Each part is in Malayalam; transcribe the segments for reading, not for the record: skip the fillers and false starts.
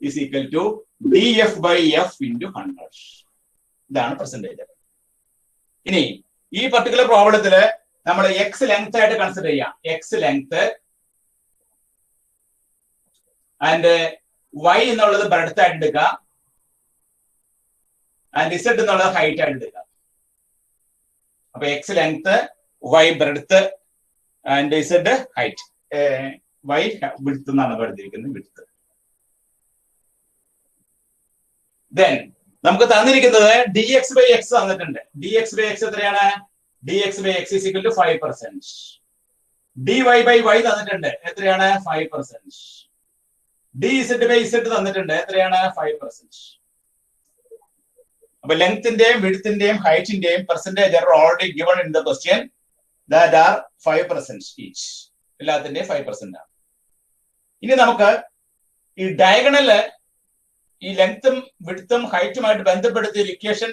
is equal to df by f into 100. ഇതാണ് പെർസെന്റേജ്. ഇനി ഈ പർട്ടിക്കുലർ പ്രോബ്ലത്തില് നമ്മൾ എക്സ് ലെങ്ത് ആയിട്ട് കൺസിഡർ ചെയ്യാം. എക്സ് ലെങ്ത് ആൻഡ് വൈ എന്നുള്ളത് ബ്രെഡ്ത്ത് ആയിട്ട് എടുക്കുക, ആൻഡ് ഇസഡ് എന്നുള്ളത് ഹൈറ്റ് ആയിട്ട് എടുക്കുക. അപ്പൊ x length, y breadth and z height. Y width എന്നാണ് എടുത്തിരിക്കുന്നത്, വിഡ്ത്ത്. ദെൻ നമുക്ക് തന്നിരിക്കുന്നത് dx by x തന്നിട്ടുണ്ട്. dx by x എത്രയാണ്? dx by x is equal to 5%. dy by y തന്നിട്ടുണ്ട്, എത്രയാണ്? 5%. dz by z തന്നിട്ടുണ്ട്, എത്രയാണ്? 5%. അപ്പൊ ലെങ്തിന്റെയും വിഡ്ത്തിന്റെയും ഹൈറ്റിന്റെയും percentage are already given in the question. That are 5% each. എല്ലാത്തിന്റെയും 5% ആണ്. ഇനി നമുക്ക് ഈ ഡയഗണല് ഈ ലെങ്ത്തും വിഡ്ത്തും ഹൈറ്റുമായിട്ട് ബന്ധപ്പെടുത്തി ഒരു ഇക്വേഷൻ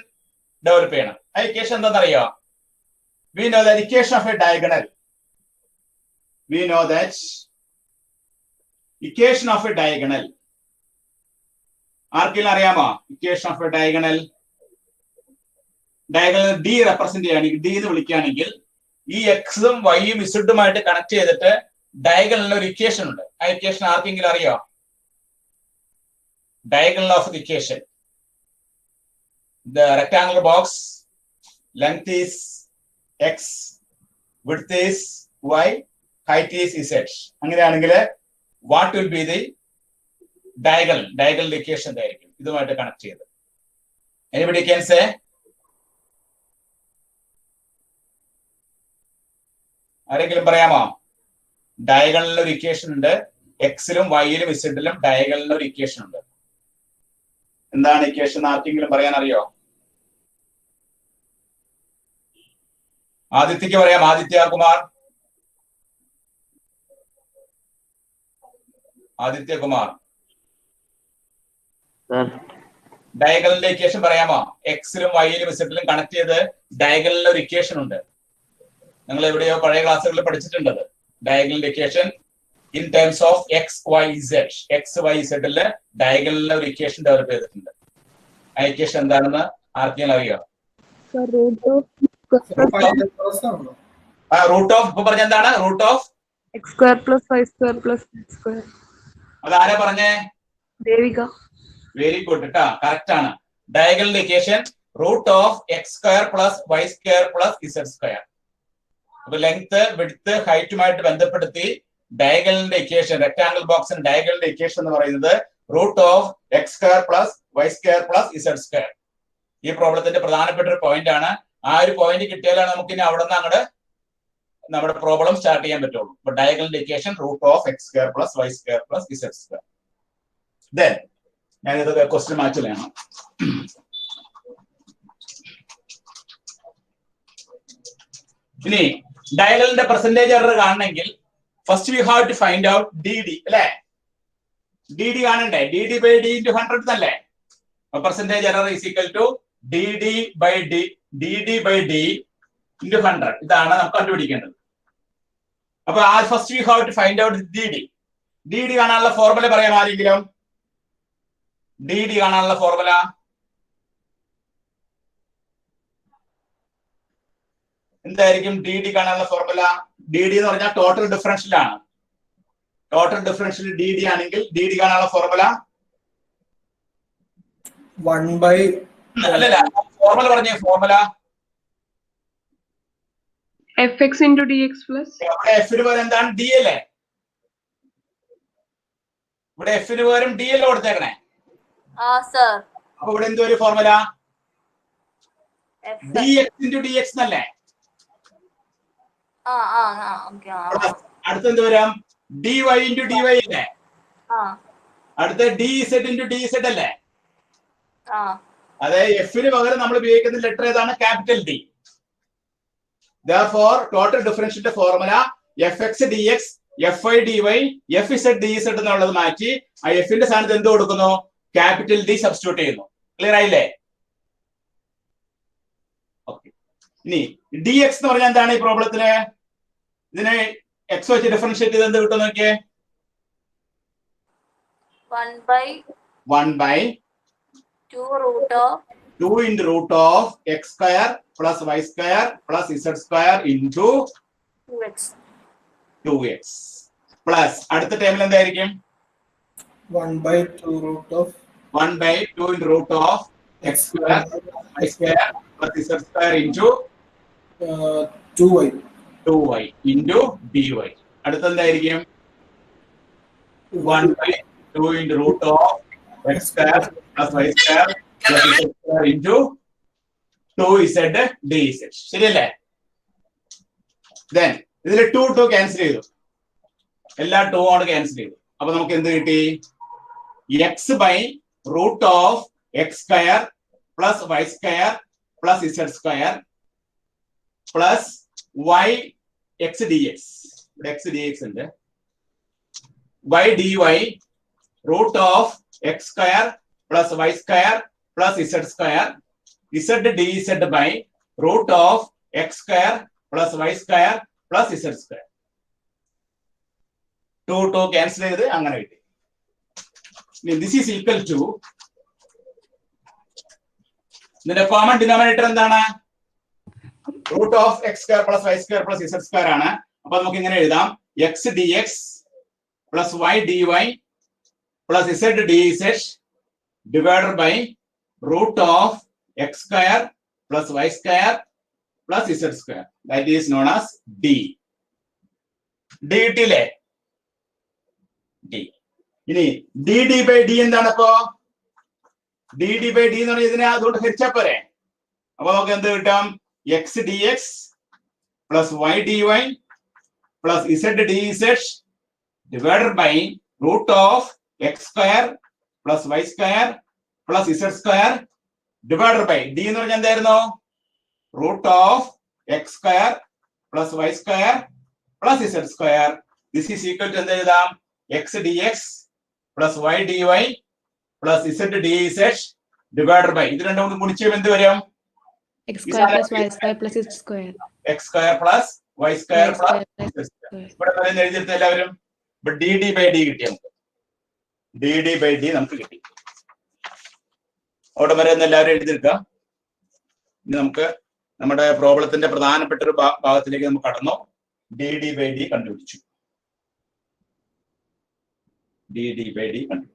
ഡെവലപ്പ് ചെയ്യണം. ആ ഇക്വേഷൻ എന്താണെന്നറിയോ? We know that equation of A diagonal. We know that equation of A diagonal. ആർക്കെങ്കിലും അറിയാമോ equation of A diagonal? Diagonal D represent ചെയ്യുകയാണെങ്കിൽ, ഡി എന്ന് വിളിക്കുകയാണെങ്കിൽ, ഈ എക്സും വൈയും ഇസഡുമായിട്ട് കണക്ട് ചെയ്തിട്ട് ഡയഗണലിന് ഒരു ഇക്വേഷൻ ഉണ്ട്. ആ ഇക്വേഷൻ ആർക്കെങ്കിലും അറിയോ? Diagonal of the equation. The rectangular box, length is x, width is y, height is z. അങ്ങനെയാണെങ്കിൽ what will be the diagonal equation ആയിരിക്കും ഇതുമായിട്ട് കണക്ട് ചെയ്ത്? Anybody can say? ആരെങ്കിലും പറയാമോ? ഡയഗണലിന് ഒരു ഇക്വേഷൻ ഉണ്ട്. എക്സിലും വൈയിലും ഇസഡിലും ഡയഗണലിന് ഒരു ഇക്വേഷൻ ഉണ്ട്. എന്താണ് ഇക്വേഷൻ? ആർക്കെങ്കിലും പറയാൻ അറിയോ? ആദിത്യക്ക് പറയാം. ആദിത്യ കുമാർ. ആദിത്യ കുമാർ, ഡയഗണലിന്റെ ഇക്വേഷൻ പറയാമോ? എക്സിലും വൈയിലും ഇസഡിലും കണക്ട് ചെയ്ത് ഡയഗണലിന് ഒരു ഇക്വേഷൻ ഉണ്ട്. നിങ്ങൾ എവിടെയോ പഴയ ക്ലാസ്സുകളിൽ പഠിച്ചിട്ടുണ്ടത്. ഡയഗണലിന്റെ equation in terms of x, y, z. x, y, z ല് ഡയഗണലിന് ഒരു ഇക്വേഷൻ ഡെവലപ്പ് ചെയ്തിട്ടുണ്ട്. ആ ഇക്വേഷൻ എന്താണെന്ന് ആർക്കെങ്കിലും അറിയോ? റൂട്ട് ഓഫ് ഇപ്പൊ പറഞ്ഞ എന്താണ്? Root of x square plus y square plus z square. അതാരാ പറഞ്ഞേ? ദേവിക. വെരി ഗുഡ് കേട്ടാ, കറക്റ്റ് ആണ്. ഡയഗണലിന്റെ equation root of x square plus y square plus z square. അപ്പൊ ലെങ്ത് വിഡ്ത്ത് ഹൈറ്റുമായിട്ട് ബന്ധപ്പെടുത്തി ഡയഗണലിന്റെ ഇക്വേഷൻ, റെക്ടാംഗിൾ ബോക്സിന്റെ ഡയഗണലിന്റെ ഇക്വേഷൻ എന്ന് പറയുന്നത് root of x square plus y square plus z square. ഈ പ്രോബ്ലത്തിന്റെ പ്രധാനപ്പെട്ട ഒരു പോയിന്റ് ആണ്. ആ ഒരു പോയിന്റ് കിട്ടിയാലാണ് നമുക്ക് ഇനി അവിടെ നിന്ന് അങ്ങോട്ട് നമ്മുടെ പ്രോബ്ലം സ്റ്റാർട്ട് ചെയ്യാൻ പറ്റുള്ളൂ. അപ്പൊ ഡയഗണലിന്റെ equation root of x square plus y square plus z square. Then ഞാൻ ഇത് ക്വസ്റ്റ്യൻ മാച്ച് ചെയ്യണം. ഇനി ഡയഗണലിന്റെ പെർസെന്റേജ് എറർ കാണണമെങ്കിൽ first we have to find out DD അല്ലേ? DD കാണണ്ടേ? DD by D into 100 അല്ലേ? Percentage error is equal to DD by D into 100. ഇതാണ് നമുക്ക് കണ്ടുപിടിക്കേണ്ടത്. അപ്പൊ first we have to find out DD കാണാനുള്ള ഫോർമുല പറയാം ആരെങ്കിലും? DD കാണാനുള്ള ഫോർമുല എന്തായിരിക്കും? DD കാണാനുള്ള ഫോർമുല, DD എന്ന് പറഞ്ഞാൽ ടോട്ടൽ ഡിഫറൻഷ്യൽ ആണ്. ടോട്ടൽ ഡിഫറൻഷ്യൽ DD ആണെങ്കിൽ DD കാണാനുള്ള ഫോർമുല 1 by അല്ലല്ല, ഫോർമുല പറഞ്ഞേ. Formula fx into dx plus. ഇവിടെ എഫിന് പകരം എന്താണ്? D അല്ലേ? ഇവിടെ എഫിന് പകരം D അല്ലേ കൊടുത്തേക്കണേ? അപ്പൊ ഇവിടെ എന്തോ ഒരു ഫോർമുല dx into dx എന്നല്ലേ? അടുത്ത എന്ത് വരാം? dy into dy അല്ലേ? അടുത്ത dz into dz അല്ലേ? അതെ, എഫിന് പകരം നമ്മൾ ഉപയോഗിക്കുന്ന ലെറ്റർ ഏതാണ്? Capital D. Therefore ടോട്ടൽ ഡിഫറൻഷ്യലിന്റെ formula fx dx fy dy fz dz എന്നുള്ളത് മാറ്റി ആ എഫിന്റെ സ്ഥാനത്ത് എന്ത് കൊടുക്കുന്നു? ക്യാപിറ്റൽ D സബ്സ്റ്റിറ്റ്യൂട്ട് ചെയ്യുന്നു. ക്ലിയർ ആയില്ലേ? ഓക്കെ. ഇനി dx എന്ന് പറഞ്ഞാൽ എന്താണ് ഈ പ്രോബ്ലത്തില്? ഇതിനെ x വെച്ച് ഡിഫറൻഷിയേറ്റ് ചെയ്ത് എന്ത് കിട്ടും നോക്കിയേ? 1 by 1 by 2 root of 2 into root of x square plus y square plus z square into 2x. 2x plus അടുത്ത ടേമിൽ എന്തായിരിക്കും 1 by 2 root of 1 by 2 into root of x square y square plus z square into 2y. 2y into dy. അടുത്ത എന്തായിരിക്കും 1 by 2 into root of x square plus y square plus z square into 2z dz. ശരിയല്ലേ? Then ഇതിൽ 2 ക്യാൻസൽ ചെയ്തു, എല്ലാ 2 ആണ് ക്യാൻസൽ ചെയ്തു. അപ്പൊ നമുക്ക് എന്ത് കിട്ടി? x by root of x square plus y square plus z square plus y x dx. ഇവിടെ x dx ഉണ്ട്. y dy root of x square plus y square plus z square z dz by root of x square plus y square plus z square. 2 cancel ചെയ്ത് അങ്ങനെ കിട്ടി. This is equal to ഇതിന്റെ കോമൺ ഡിനോമിനേറ്റർ എന്താണ്? Root of x square plus y square plus z square ആണ്. അപ്പൊ നമുക്ക് ഇങ്ങനെ എഴുതാം, x d x plus y d y plus z d z divided by root of x square plus y square plus z square. That is known as d. D കിട്ടിയില്ലേ? ഡി. ഇനി ഡി ഡി ബൈ ഡി എന്താണ്? അപ്പോ ഡി ഡി ബൈ ഡി എന്ന് പറഞ്ഞാൽ ഇതിനെ അതുകൊണ്ട് ഹരിച്ചാ പോരെ. അപ്പൊ നമുക്ക് എന്ത് കിട്ടാം? X d x plus y d y plus z d z divided by root of x square plus y square plus z square divided by d എന്ന് പറഞ്ഞാൽ എന്തായിരുന്നു? Root of x square plus y square plus z square. This is equal to എന്ത് എഴുതാം? X d x plus y d y plus z d z divided by ഇത് രണ്ടും കൂടി ഗുണിച്ച് എന്ത് വരും? x square plus y square plus z square. x square plus y square plus z square. ഇവിടെ വരെ എഴുതിയെടുത്ത എല്ലാവരും ഡി ഡി ബൈ ഡി കിട്ടി. നമുക്ക് ഡി ഡി ബൈ ഡി നമുക്ക് കിട്ടി. അവിടെ വരെ എല്ലാവരും എഴുതിയെടുക്കാം. ഇനി നമുക്ക് നമ്മുടെ പ്രോബ്ലത്തിന്റെ പ്രധാനപ്പെട്ട ഒരു ഭാഗത്തിലേക്ക് നമുക്ക് കടന്നു. ഡി ഡി ബൈ ഡി കണ്ടുപിടിച്ചു. ഡി ഡി ബൈ ഡി കണ്ടുപിടിച്ചു.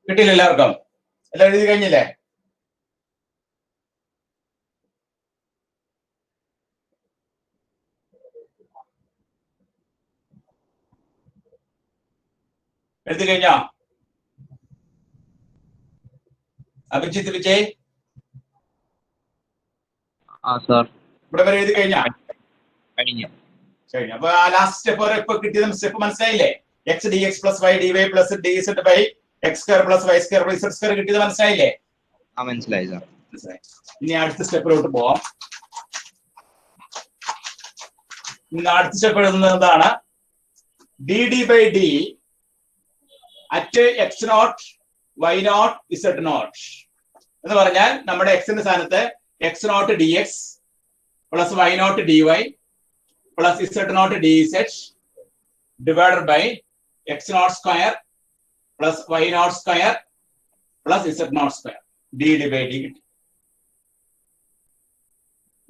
കിട്ടിയില്ല എല്ലാവർക്കും? എല്ലാം എഴുതി കഴിഞ്ഞില്ലേ? എഴുതി കഴിഞ്ഞോ? അഭിജിത്ത് വിജയ് ഇവിടെ വരെ എഴുതി കഴിഞ്ഞോ? കഴിഞ്ഞു. അപ്പൊ ആ ലാസ്റ്റ് സ്റ്റെപ്പ് വരെ ഇപ്പൊ കിട്ടിയത് സ്റ്റെപ്പ് മനസ്സിലായില്ലേ? X d x plus y d y plus d z by x square plus y square plus z square കിട്ടിയത് മനസ്സിലായില്ലേ? മനസ്സിലായി സാർ. ഇനി അടുത്ത സ്റ്റെപ്പിലോട്ട് പോവാം. ഇനി അടുത്ത സ്റ്റെപ്പ് എഴുതുന്നത് എന്താണ്? D D by d at x naught y naught z naught എന്ന് പറഞ്ഞാൽ നമ്മുടെ എക്സിന്റെ സ്ഥാനത്ത് x naught d x plus y naught d y plus z naught d z divided by x naught square plus y naught square plus z naught square. D D by d കിട്ടി.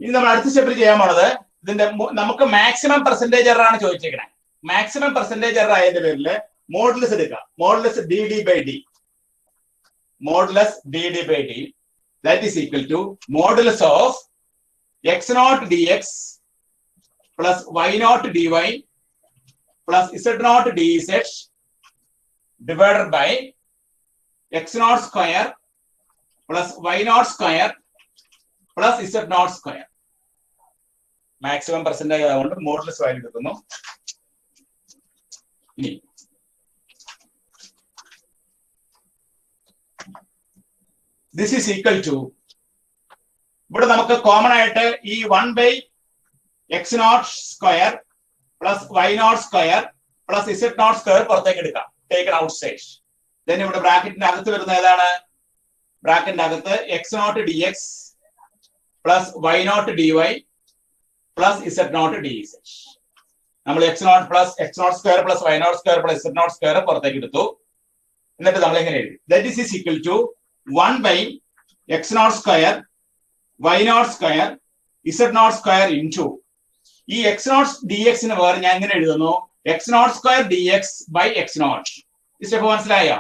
ഇനി നമ്മൾ അടുത്ത സ്റ്റെപ്പിൽ ചെയ്യാൻ പോണത് ഇതിന്റെ നമുക്ക് മാക്സിമം പെർസെന്റേജ് എറർ ആണ് ചോദിച്ചേക്കണേ. മാക്സിമം പെർസെന്റേജ് എറർ ആയതിന്റെ പേരിൽ മോഡുലസ് എടുക്കാം. Modulus d D by d. Modulus d D by d that is equal to modulus of x naught d x plus y naught d y plus z naught d z divided by x naught square plus y naught square plus z naught square. Maximum percentage ആയതുകൊണ്ട് മോഡുലസ് വാല്യൂ എടുക്കുന്നു. ഇനി this is equal to ഇവിടെ നമുക്ക് കോമൺ ആയിട്ട് ഈ 1/x0 square plus y0 square plus z0 square പുറത്തേക്ക് എടുക്കാം. Taken out side. ദെൻ ഇവിടെ ബ്രാക്കറ്റിന്റെ അകത്ത് വരുന്ന ഏതാണ്? ബ്രാക്കറ്റിന്റെ അകത്ത് x0 dx plus y0 dy plus z0 dz. നമ്മൾ x0 plus x0 square plus y0 square plus z0 square പുറത്തേക്ക് എടുത്തു. എന്നിട്ട് നമ്മൾ എങ്ങനെ എഴുതി? That is equal to 1/x0 square y0 square z0 square into ഈ x0 dx ന് വേറെ ഞാൻ എങ്ങനെ എഴുതുന്നു? x0 square dx by x0. ഈ സ്റ്റെപ്പ് മനസ്സിലായോ?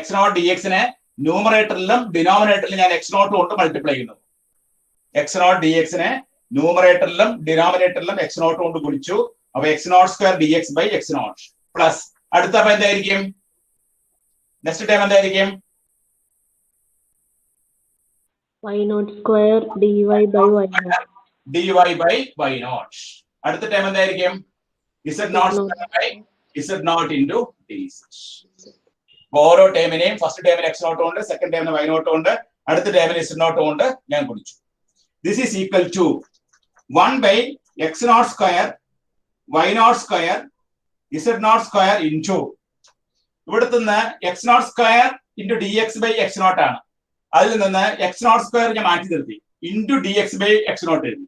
x0 dx നെ ന്യൂമറേറ്ററിലും ഡിനോമിനേറ്ററിലും ഞാൻ x0 കൊണ്ട് മൾട്ടിപ്ലൈ ചെയ്യുന്നു. x0 dx നെ ന്യൂമറേറ്ററിലും ഡിനോമിനേറ്ററിലും x0 കൊണ്ട് ഗുണിച്ചു. അപ്പൊ x0 square dx by x0 plus അടുത്ത അപ്പൊ എന്തായിരിക്കും? നെക്സ്റ്റ് ടൈം എന്തായിരിക്കും? y0 square dy by y0. dy by y0. അടുത്ത ടൈം എന്തായിരിക്കും? z0 square by z0 into dz. ഓരോ ടൈമിനെയും ഫസ്റ്റ് ടൈമിന് x0 കൊണ്ട്, സെക്കൻഡ് ടൈമിന് y0 കൊണ്ട്, അടുത്ത ടൈമിന് z0 കൊണ്ട് ഞാൻ ഗുണിച്ചു. This is equal to 1/x0 square y0 square z0 square into ഇവിടുത്തെ x0 square into dx by x0 ആണ്. അതിൽ നിന്ന് x0 സ്ക്വയർ ഞാൻ മാറ്റി നിർത്തി ഇൻറ്റു dx ബൈ x0 എഴുതി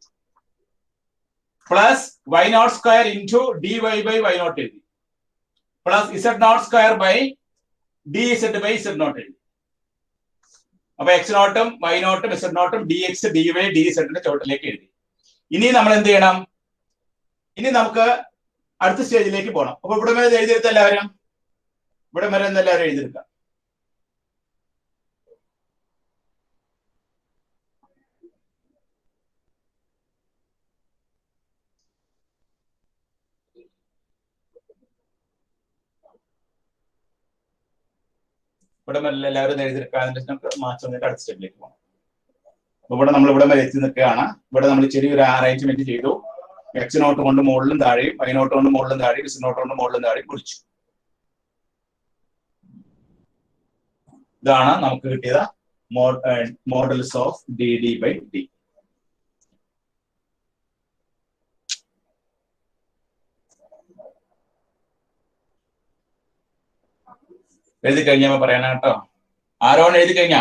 plus y0 square into dy by y0 എഴുതി plus z0 square by dz by z0 എഴുതി. അപ്പൊ x0 ഉം y0 ഉം z0 ഉം dx dy dz ന്റെ ചോട്ടിലേക്ക് എഴുതി. ഇനി നമ്മൾ എന്ത് ചെയ്യണം? ഇനി നമുക്ക് അടുത്ത സ്റ്റേജിലേക്ക് പോകണം. അപ്പൊ ഇവിടെ വരെ എഴുതിയെടുത്ത എല്ലാവരും ഇവിടെ വരെ എല്ലാവരും എഴുതിയെടുക്കാം. ഇവിടെ എല്ലാവരും എഴുതിയെടുക്കാൻ നമുക്ക് മാച്ച് വന്നിട്ട് അടുത്ത സ്റ്റെപ്പിലേക്ക് പോകണം. അപ്പൊ ഇവിടെ നമ്മൾ ഇവിടെ വരെ എത്തി നിൽക്കുകയാണ്. ഇവിടെ നമ്മൾ ചെറിയൊരു അറേഞ്ച്മെന്റ് ചെയ്തു. x0 കൊണ്ട് മുകളിലും താഴെയും y0 കൊണ്ട് മുകളിലും താഴെയും z0 കൊണ്ട് മുകളിലും താഴെയും കുറിച്ചു. ഇതാണ് നമുക്ക് കിട്ടിയത് modulus of dd by d. എഴുതി കഴിഞ്ഞാൽ പറയണം കേട്ടോ. ആരോണ് എഴുതി കഴിഞ്ഞാ?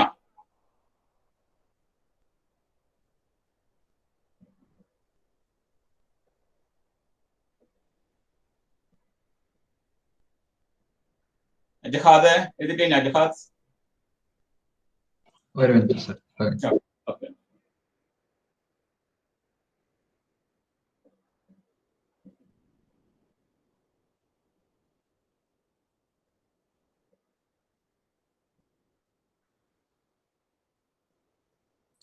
ജഹാദ് എഴുതി കഴിഞ്ഞാ? ജഹാദ് ഓക്കെ.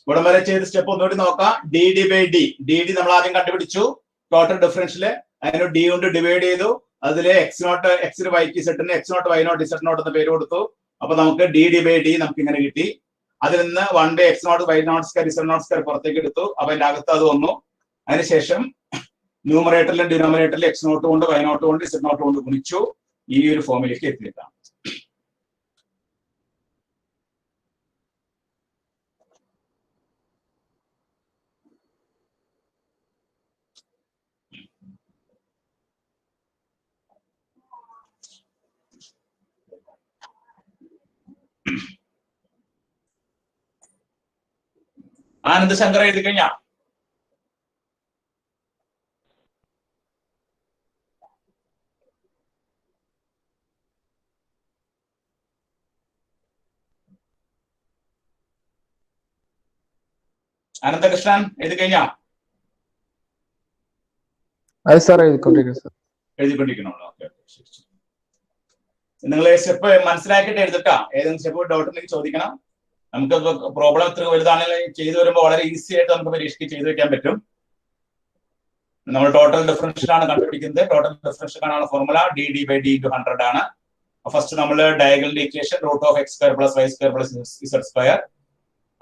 ഇവിടെ വരെ ചെയ്ത സ്റ്റെപ്പ് ഒന്നുകൂടി നോക്കാം. dd by d. dd നമ്മൾ ആദ്യം കണ്ടുപിടിച്ചു. ടോട്ടൽ ഡിഫറൻഷ്യല് അതിന് d കൊണ്ട് ഡിവൈഡ് ചെയ്തു. അതില് x0 x y z ന് x0 y0 z0 എന്ന് പേര് കൊടുത്തു. അപ്പൊ നമുക്ക് dd ബൈ d നമുക്ക് ഇങ്ങനെ കിട്ടി. അതിൽ നിന്ന് 1/x0 y0 square z0 square പുറത്തേക്ക് എടുത്തു. അപ്പൊ അതിന്റെ അകത്ത് അത് വന്നു. അതിനുശേഷം ന്യൂമറേറ്ററിലും ഡിനോമിനേറ്ററിലും x0 കൊണ്ട് y0 കൊണ്ട് z0 കൊണ്ട് ഗുണിച്ചു. ഈ ഒരു ഫോമിലേക്ക് എത്തിയിട്ടാണ്. ആനന്ദ് ശങ്കർ എഴുതി കഴിഞ്ഞാ? അനന്തകൃഷ്ണൻ എഴുതി കഴിഞ്ഞാ? എഴുതിക്കൊണ്ടിരിക്കണുള്ളൂ. ഓക്കെ. നിങ്ങൾ സ്റ്റെപ്പ് മനസ്സിലാക്കിയിട്ട് എഴുതിട്ടാ. ഏതെങ്കിലും സ്റ്റെപ്പ് ഡൗട്ട് ഉണ്ടെങ്കിൽ ചോദിക്കണം. നമുക്ക് പ്രോബ്ലം എത്ര വലുതാണെങ്കിലും ചെയ്തു വരുമ്പോൾ വളരെ ഈസി ആയിട്ട് നമുക്ക് പരീക്ഷയ്ക്ക് ചെയ്തു വെക്കാൻ പറ്റും. നമ്മൾ ടോട്ടൽ ഡിഫറൻഷ്യൽ ആണ് കണ്ടുപിടിക്കുന്നത്. ടോട്ടൽ ഡിഫറൻഷ്യൽ കാണാനുള്ള ഫോർമുല dd ബൈ d × 100 ആണ്. ഫസ്റ്റ് നമ്മൾ diagonal equation √(x² + y² + z²)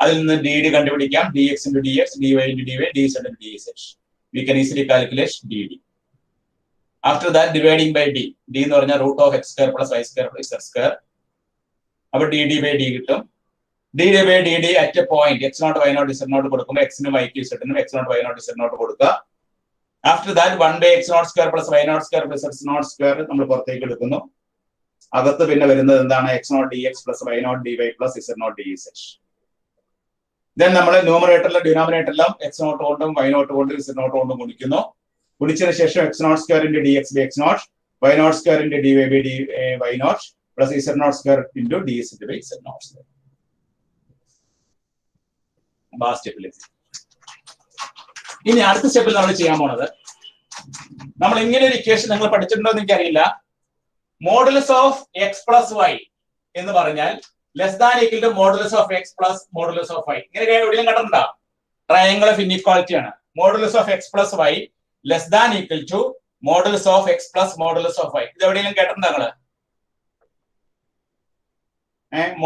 അതിൽ നിന്ന് dd കണ്ടുപിടിക്കാം. dx × dx, dy × dy, dz × dz. We can easily calculate dd. After that dividing by D. D എന്ന് പറഞ്ഞാൽ root of x square plus y square plus z square. അപ്പൊ ഡി ഡി ബൈ ഡി കിട്ടും. D D by D D at a point x naught y naught z naught കൊടുക്കുമ്പോൾ എക്സിനും വൈക്ക് ഇസഡിനും x naught y naught z naught കൊടുക്കുക. After that 1 by x naught square plus y naught square plus x naught square നമ്മൾ പുറത്തേക്ക് എടുക്കുന്നു. അകത്ത് പിന്നെ വരുന്നത് എന്താണ്? X naught d x plus y naught d y plus z naught d z. Then നമ്മൾ ന്യൂമറേറ്ററിലും ഡിനോമിനേറ്ററിലും എക്സ് നോട്ട് കൊണ്ടും വൈ നോട്ട് കൊണ്ടും ഇസഡ് നോട്ട് കൊണ്ടും ഗുണിക്കുന്നു. ഗുണിച്ചതിന് ശേഷം x naught square into d x by x naught, y naught square into d y by d y naught plus z naught square into d z by z naught square. ഇനി അടുത്ത സ്റ്റെപ്പിൽ നമ്മൾ ചെയ്യാൻ പോണത്, നമ്മൾ ഇങ്ങനെ ഒരു ഇക്വേഷൻ നിങ്ങൾ പഠിച്ചിട്ടുണ്ടോ എന്ന് എനിക്കറിയില്ല. Modulus of x plus y എന്ന് പറഞ്ഞാൽ less than equal to modulus of x plus modulus of y. ഇങ്ങനെ എവിടെയും കണ്ടിട്ടുണ്ടോ? ട്രയാങ്കിൾ ഓഫ് ഇൻഇക്വാളിറ്റി ആണ്. Modulus of x plus y less than equal to modulus of x plus modulus of y. ഇത് എവിടെയെങ്കിലും കേട്ടിട്ടുണ്ടോ നിങ്ങള്?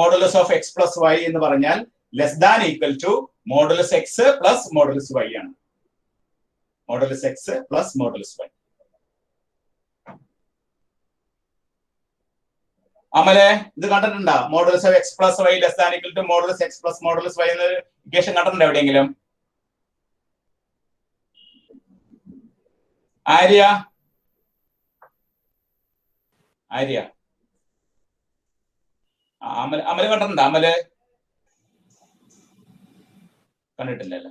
Modulus of x plus y എന്ന് പറഞ്ഞാൽ less than equal to modulus x plus modulus y ആണ്. Modulus x plus modulus Y. അമലെ ഇത് കണ്ടിട്ടുണ്ടോ? Modulus of x plus y less than equal to modulus x plus modulus y എന്ന ഇക്വേഷൻ കണ്ടിട്ടുണ്ടോ എവിടെയെങ്കിലും? ആര്യ ആര്യ അമല് കണ്ടിട്ടുണ്ടോ? അമല് കണ്ടിട്ടില്ലല്ലേ?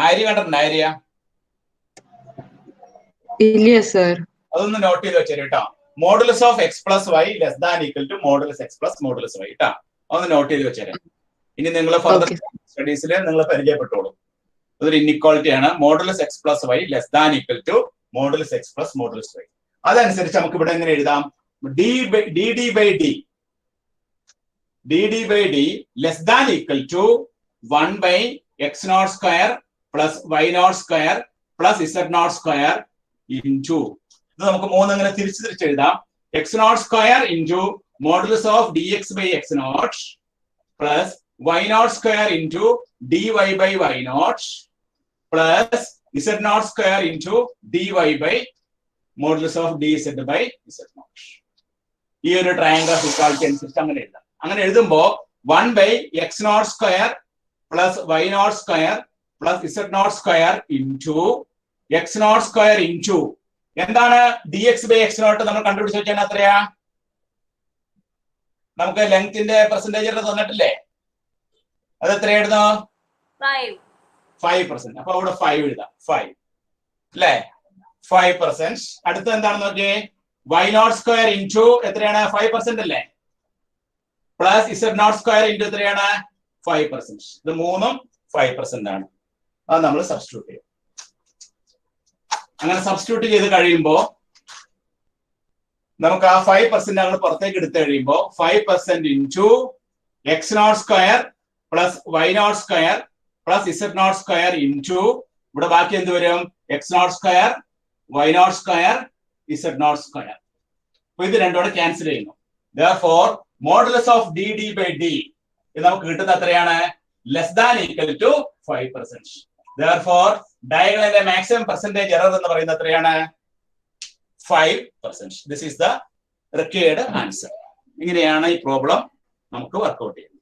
ആര്യ കണ്ടിട്ടുണ്ടോ? ആര്യ ഇല്ല സർ. അതൊന്ന് നോട്ട് ചെയ്ത് വെച്ചേരും കേട്ടോ. Modulus of x plus y less than equal to modulus x plus modulus y കേട്ടോ. അതൊന്ന് നോട്ട് ചെയ്ത് വെച്ചേരാം. ഇനി നിങ്ങൾ ഫർദർ സ്റ്റഡീസിൽ നിങ്ങൾ പരിചയപ്പെട്ടോളൂ. അതൊരു ഇൻഇക്വാളിറ്റി ആണ്. Modulus x plus y less than equal to modulus x plus modulus y. അതനുസരിച്ച് നമുക്ക് ഇവിടെ എങ്ങനെ എഴുതാം? D D by d less than equal to 1 by x naught square plus y naught square plus z naught square into, ഇത് നമുക്ക് മൂന്നിങ്ങനെ തിരിച്ച് എഴുതാം. X naught square into modulus of d x by x naught plus y naught square into d y by y naught plus z naught square into d y by modulus of d z by z naught. ഈ ഒരു ട്രയാങ്കിൾ ഓഫ് ഇക്വാളിറ്റി അനുസരിച്ച് അങ്ങനെ എഴുതാം. അങ്ങനെ എഴുതുമ്പോ 1 by x naught square plus y naught square plus z naught square into x naught square into എന്താണ്? D x by x naught നമ്മൾ കണ്ടുപിടിച്ച് വെച്ചാൽ എത്രയാ? നമുക്ക് ലെങ്ത്തിന്റെ പെർസെന്റേജ് തന്നിട്ടില്ലേ? അത് എത്രയായിരുന്നു? 5%. അപ്പൊ അവിടെ 5 എഴുതാം. 5 അല്ലേ? 5%. അടുത്ത എന്താണെന്ന് നോക്കിയേ, വൈ നോട്ട് സ്ക്വയർ ഇൻറ്റു എത്രയാണ്? 5% അല്ലേ? Plus z naught square into എത്രയാണ്? 5%. ഇത് മൂന്നും 5% ആണ്. അത് നമ്മൾ സബ്സ്റ്റിറ്റ്യൂട്ട് ചെയ്യും. അങ്ങനെ സബ്സ്റ്റിറ്റ്യൂട്ട് ചെയ്ത് കഴിയുമ്പോൾ നമുക്ക് ആ 5% അങ്ങോട്ട് പുറത്തേക്ക് എടുത്തു കഴിയുമ്പോൾ 5% into x naught square plus y naught square plus z naught square into ഇവിടെ ബാക്കി എന്ത് വരും? X naught square y naught square z naught square. അപ്പൊ ഇത് രണ്ടോടെ ക്യാൻസൽ ചെയ്യുന്നു. Therefore, modulus of D D by D ഇത് നമുക്ക് കിട്ടുന്ന എത്രയാണ്? Less than equal to 5%. Therefore, ഡയഗണലിന്റെ മാക്സിമം പെർസെന്റേജ് എറർ എന്ന് പറയുന്നത് എത്രയാണ്? 5%. This is the required answer. ഇങ്ങനെയാണ് ഈ പ്രോബ്ലം നമുക്ക് വർക്ക്ഔട്ട് ചെയ്യുന്നത്.